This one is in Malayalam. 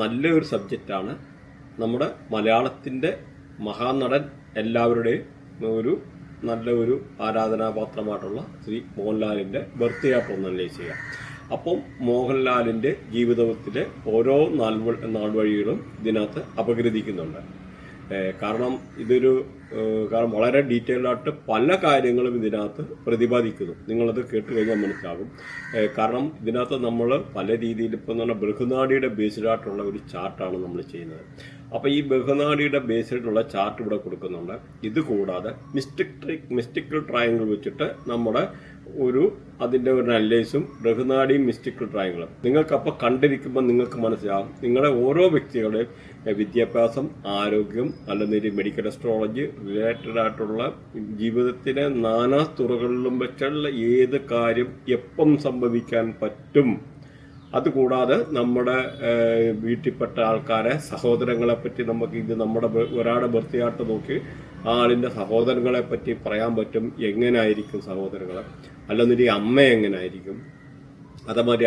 നല്ലൊരു സബ്ജക്റ്റാണ്. നമ്മുടെ മലയാളത്തിൻ്റെ മഹാനടൻ എല്ലാവരുടെയും നല്ല ഒരു ആരാധനാപാത്രമായിട്ടുള്ള ശ്രീ മോഹൻലാലിൻ്റെ ബർത്ത്ഡേ ആയിട്ട് ഒന്ന് അനലൈസ് ചെയ്യാം. അപ്പം മോഹൻലാലിൻ്റെ ജീവിതത്തിലെ ഓരോ നാൾവഴികളും ഇതിനകത്ത് അപഗ്രഥിക്കുന്നുണ്ട്. കാരണം വളരെ ഡീറ്റെയിൽഡ് ആയിട്ട് പല കാര്യങ്ങളും ഇതിനകത്ത് പ്രതിപാദിക്കുന്നു. നിങ്ങളത് കേട്ട് കഴിഞ്ഞാൽ മനസ്സിലാകും. കാരണം ഇതിനകത്ത് നമ്മൾ പല രീതിയിൽ ഇപ്പം എന്ന് പറഞ്ഞാൽ ബൃഹനാഡിയുടെ ബേസ്ഡ് ആയിട്ടുള്ള ഒരു ചാർട്ടാണ് നമ്മൾ ചെയ്യുന്നത്. അപ്പോൾ ഈ ബൃഹനാഡിയുടെ ബേസ്ഡായിട്ടുള്ള ചാർട്ട് ഇവിടെ കൊടുക്കുന്നുണ്ട്. ഇത് കൂടാതെ മിസ്റ്റിക്കൽ ട്രയാങ്കിൾ വെച്ചിട്ട് നമ്മുടെ അതിൻ്റെ ഒരു അനലൈസും ബൃഹനാഡിയും മിസ്റ്റിക്കൽ ട്രയാങ്കിളും നിങ്ങൾക്കപ്പോൾ കണ്ടിരിക്കുമ്പോൾ നിങ്ങൾക്ക് മനസ്സിലാകും. നിങ്ങളുടെ ഓരോ വ്യക്തികളുടെയും വിദ്യാഭ്യാസം, ആരോഗ്യം, അല്ലെങ്കിൽ മെഡിക്കൽ അസ്ട്രോളജി റിലേറ്റഡ് ആയിട്ടുള്ള ജീവിതത്തിലെ നാനാ തുറകളിലും വെച്ചുള്ള ഏത് കാര്യം എപ്പം സംഭവിക്കാൻ പറ്റും. അതുകൂടാതെ നമ്മുടെ വീട്ടിൽപ്പെട്ട ആൾക്കാരെ, സഹോദരങ്ങളെ പറ്റി നമുക്ക് നമ്മുടെ ഒരാളുടെ ബർത്ത്ഡേ നോക്കി ആളിൻ്റെ സഹോദരങ്ങളെ പറ്റി പറയാൻ പറ്റും. എങ്ങനെയായിരിക്കും സഹോദരങ്ങൾ, അല്ലെന്നൊരു അമ്മ എങ്ങനെയായിരിക്കും, അതേമാതിരി